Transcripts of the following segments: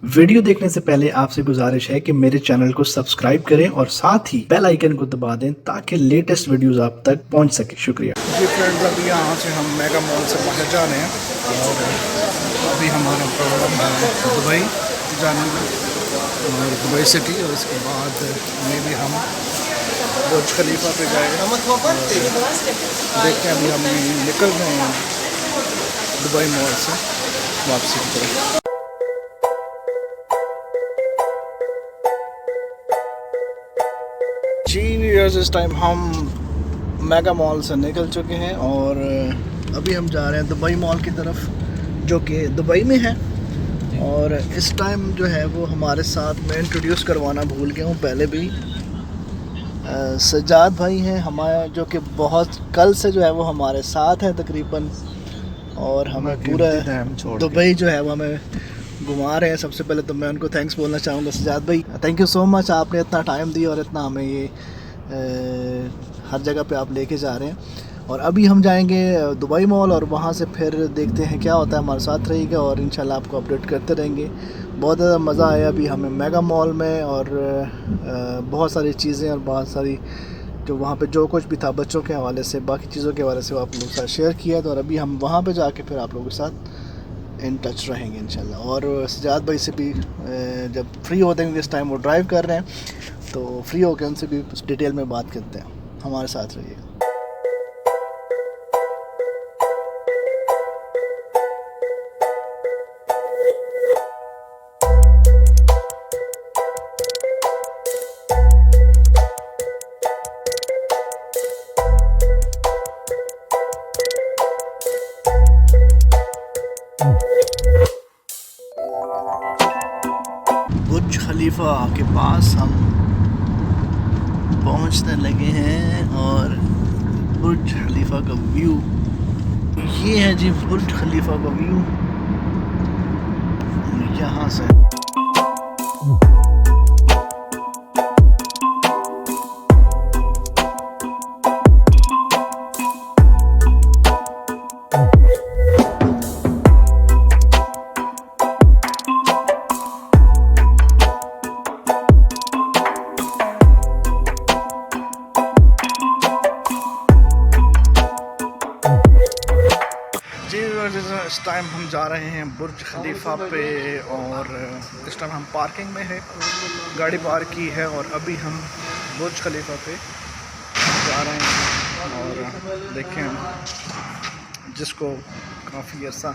Video देखने से पहले आपसे गुजारिश है कि मेरे चैनल को सब्सक्राइब करें और साथ ही बेल आइकन को दबा दें ताकि लेटेस्ट वीडियोस आप तक पहुंच सके। शुक्रिया जी फ्रेंड्स, अभी यहाँ से हम मेगा मॉल से बाहर जा रहे हैं और अभी हमारा प्रोग्राम है दुबई जाने में और दुबई सिटी, और इसके बाद में भी हम बुर्ज खलीफा पे जाएंगे। देखते हैं, अभी हम निकल रहे हैं दुबई मॉल से वापसी की तरफ। जी व्यूअर्स, इस टाइम हम मेगा मॉल से निकल चुके हैं और अभी हम जा रहे हैं दुबई मॉल की तरफ, जो कि दुबई में है। और इस टाइम जो है वो हमारे साथ मैं इंट्रोड्यूस करवाना भूल गया हूँ पहले भी, सजाद भाई हैं हमारे, जो कि बहुत कल से जो है वो हमारे साथ हैं तकरीबन, और हमें पूरा दुबई जो है वो हमें घुमा रहे हैं। सबसे पहले तो मैं उनको थैंक्स बोलना चाहूँगा। सजाद भाई, थैंक यू सो मच, आपने इतना टाइम दिया और इतना हमें ये हर जगह पे आप लेके जा रहे हैं। और अभी हम जाएंगे दुबई मॉल और वहाँ से फिर देखते हैं क्या होता है, हमारे साथ रहिएगा और इंशाल्लाह आपको अपडेट करते रहेंगे। बहुत ज़्यादा मज़ा आया अभी हमें मेगा मॉल में, और बहुत सारी चीज़ें और बहुत सारी जो वहाँ पे जो कुछ भी था बच्चों के हवाले से, बाकी चीज़ों के हवाले से वो आप लोगों के साथ शेयर किया था। और अभी हम वहाँ पे जाके फिर आप लोगों के साथ इन टच रहेंगे इंशाल्लाह। और सजाद भाई से भी जब फ्री होते हैं, इस टाइम वो ड्राइव कर रहे हैं, तो फ्री होकर उनसे भी डिटेल में बात करते हैं। हमारे साथ रहिएगा। बुर्ज खलीफा के पास हम पहुंचने लगे हैं और बुर्ज खलीफा का व्यू ये है जी। बुर्ज खलीफा का व्यू यहाँ से इस टाइम हम जा रहे हैं बुर्ज खलीफा पे, और इस टाइम हम पार्किंग में है, गाड़ी पार्क की है और अभी हम बुर्ज खलीफा पे जा रहे हैं। और देखें, जिसको काफ़ी अर्सा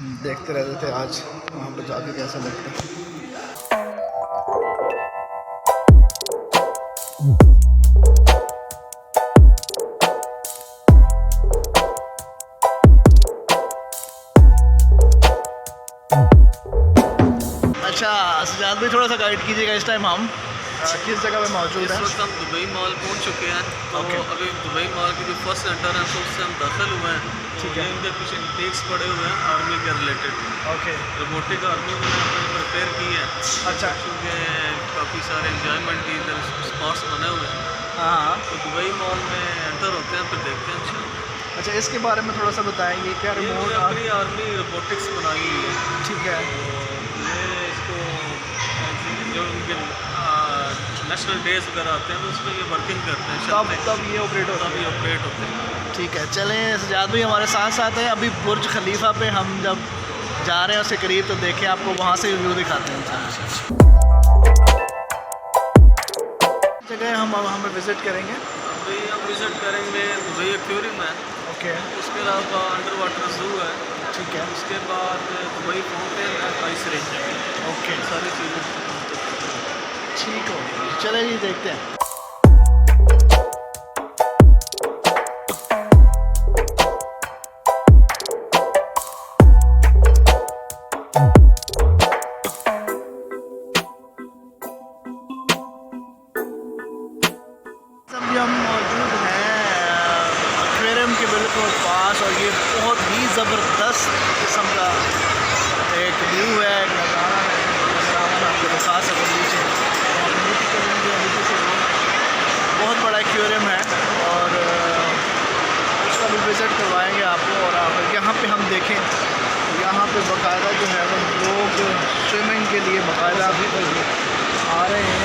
देखते रहते थे, आज वहाँ पे जाके कैसा लगता है। अच्छा सजाद भाई, थोड़ा सा गाइड कीजिएगा। इस टाइम हम किस जगह पे मौजूद हैं? इस वक्त हम दुबई मॉल पहुंच चुके हैं। तो अभी दुबई मॉल की जो फर्स्ट एंटर है तो उससे हम दाखिल हुए हैं। ठीक है, इनके कुछ इंटेक्स पड़े हुए हैं आर्मी के रिलेटेड। ओके, रोबोटिक आर्मी ने प्रिपेयर की है। अच्छा, क्योंकि काफ़ी सारे इंजॉयमेंट की इधर स्पॉट्स बने हुए हैं। हाँ, तो दुबई मॉल में एंटर होते हैं, फिर देखते हैं। अच्छा, इसके बारे में थोड़ा सा बताएंगे। क्या रिमोट अपनी आर्मी रोबोटिक्स बनाई हुई है। ठीक है, ये इसको जो उनके नेशनल डेज वगैरह आते हैं तो उसमें ये वर्किंग करते हैं, तब ये ऑपरेट होते हैं। ठीक है, चलें, सजाद भाई हमारे साथ साथ हैं। अभी बुर्ज खलीफा पे हम जब जा रहे हैं उससे करीब, तो देखें आपको वहाँ से व्यू दिखाते हैं। जगह हमें विज़िट करेंगे। अभी हम विज़िट करेंगे दुबई एक्वेरियम है। ओके, उसके अलावा अंडर वाटर ज़ू है। ठीक है, उसके बाद दुबई फाउंटेन है, आइस रेंज है। ओके, सारी चीज़ें ठीक हो। चले जी, देखते हैं। अभी हम मौजूद हैं एक्वेरियम के बिल्कुल पास, और ये बहुत ही ज़बरदस्त किस्म का एक व्यू है, एक नज़ारा है। आपको दिखा सकूँ नीचे बहुत बड़ा एक्वेरियम है, और उसका भी विज़िट करवाएंगे आपको। और यहाँ पे हम देखें, यहाँ पे बाकायदा जो है वो लोग स्विमिंग लिए बाकायदा आ रहे हैं।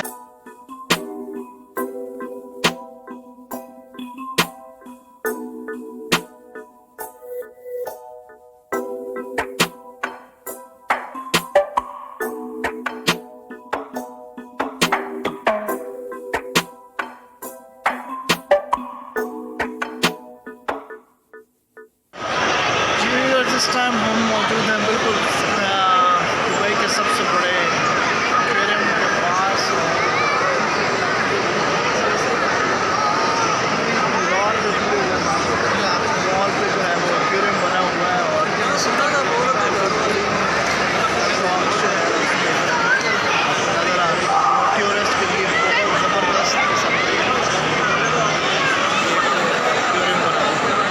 इस टाइम हम मौजूद हैं बिल्कुल दुबई के सबसे बड़े एक्वेरियम के पास। वॉल पे जो है वो एक्वेरियम बना हुआ है और नज़र आ रही टूरिस्ट के लिए बहुत ज़बरदस्त किस्म की एक्वेरियम बना हुआ है।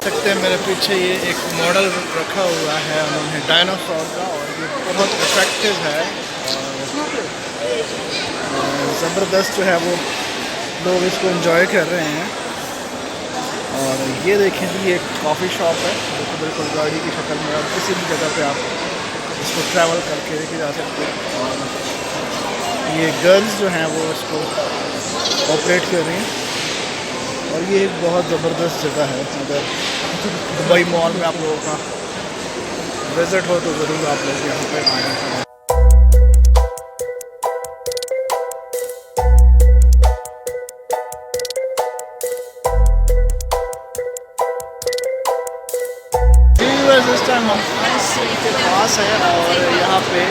सकते हैं मेरे पीछे ये एक मॉडल रखा हुआ है उन्होंने डायनासोर का और ये बहुत अट्रैक्टिव है और ज़बरदस्त जो है वो लोग इसको एंजॉय कर रहे हैं। और ये देखें जी ये एक कॉफ़ी शॉप है जो कि बिल्कुल गाड़ी की शक्ल में और किसी भी जगह पे आप इसको ट्रैवल करके लेके जा सकते हैं। और ये गर्ल्स जो हैं वो इसको ऑपरेट कर रही हैं और ये एक बहुत ज़बरदस्त जगह है। अगर दुबई मॉल में आप लोगों का विज़िट हो तो ज़रूर आप लोग यहाँ पे आएँ। इस टाइम हम के पास है और यहाँ पे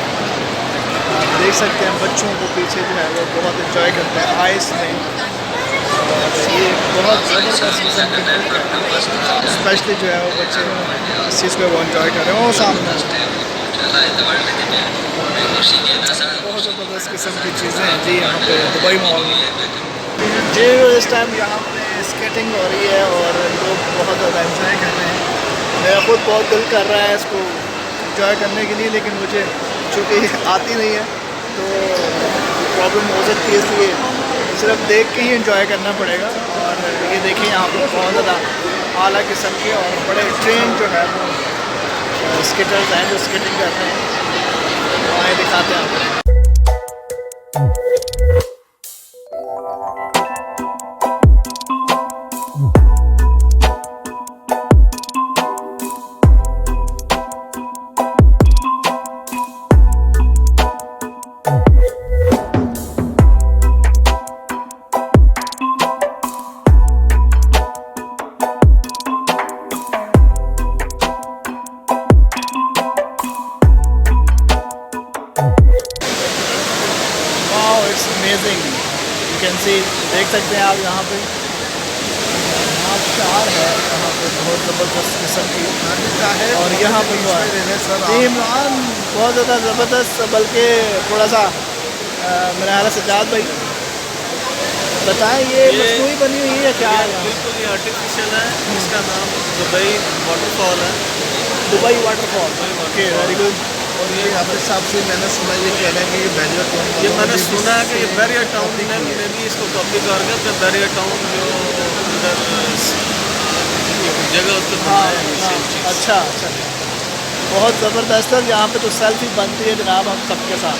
आप देख सकते हैं बच्चों को पीछे जो है वो बहुत इंजॉय करते हैं आइस में। ये बहुत ज़बरदस्त किस्म की स्पेशली जो है वो बच्चे इस चीज़ को वो इंजॉय कर रहे हैं। वो सामने बहुत ज़बरदस्त किस्म की चीज़ें हैं जी यहाँ पे दुबई मॉल में जी। इस टाइम यहाँ पे स्केटिंग हो रही है और लोग बहुत ज़्यादा इंजॉय कर रहे हैं। मेरा खुद बहुत दिल कर रहा है इसको इंजॉय करने के लिए लेकिन मुझे चूँकि आती नहीं है तो प्रॉब्लम हो सकती है, इसलिए सिर्फ देख के ही इंजॉय करना पड़ेगा। और ये देखिए यहाँ पर बहुत ज़्यादा आला किस्म के और बड़े ट्रेन जो है वो स्केटर्स हैं जो स्केटिंग कर रहे हैं। आए दिखाते हैं आपको। यू कैन सी देख सकते हैं आप यहाँ पे आबशार है यहाँ पे बहुत ज़बरदस्त किस्म की। और यहाँ पर जी इमरान बहुत ज़्यादा ज़बरदस्त बल्कि थोड़ा सा मेरा ख्याल है सजाद भाई बताएं ये मसनूई बनी हुई है क्या? बिल्कुल ये आर्टिफिशियल है, इसका नाम दुबई वाटरफॉल है। Dubai waterfall okay very good. और ये आपके हिसाब से मैंने सुना ये कह रहे हैं कि ये बैरियर टाउन, ये मैंने सुना है कि ये बैरियर टाउन में भी इसको कॉपी करके अपने बैरियर टाउन जो जगह उसको अच्छा अच्छा बहुत ज़बरदस्त है। यहाँ पे तो सेल्फी बनती है जनाब हम सबके साथ।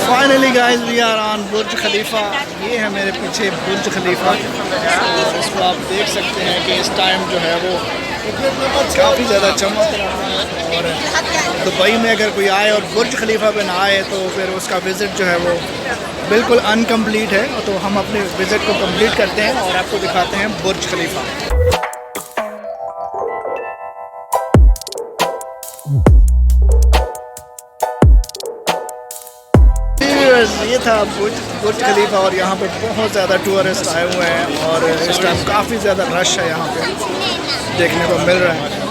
Finally guys we are on Burj Khalifa. ये है मेरे पीछे बुर्ज खलीफा और इसको आप देख सकते हैं कि इस टाइम जो है वो काफ़ी ज़्यादा चमक रहा है। और दुबई में अगर कोई आए और बुर्ज खलीफा पे ना आए तो फिर उसका विज़िट जो है वो बिल्कुल अनकम्प्लीट है। तो हम अपने विज़िट को कंप्लीट करते हैं और आपको दिखाते हैं बुर्ज खलीफा। ये था बुर्ज खलीफा और यहाँ पे बहुत ज़्यादा टूरिस्ट आए हुए हैं और इस टाइम काफ़ी ज़्यादा रश है यहाँ पे देखने को मिल रहा है।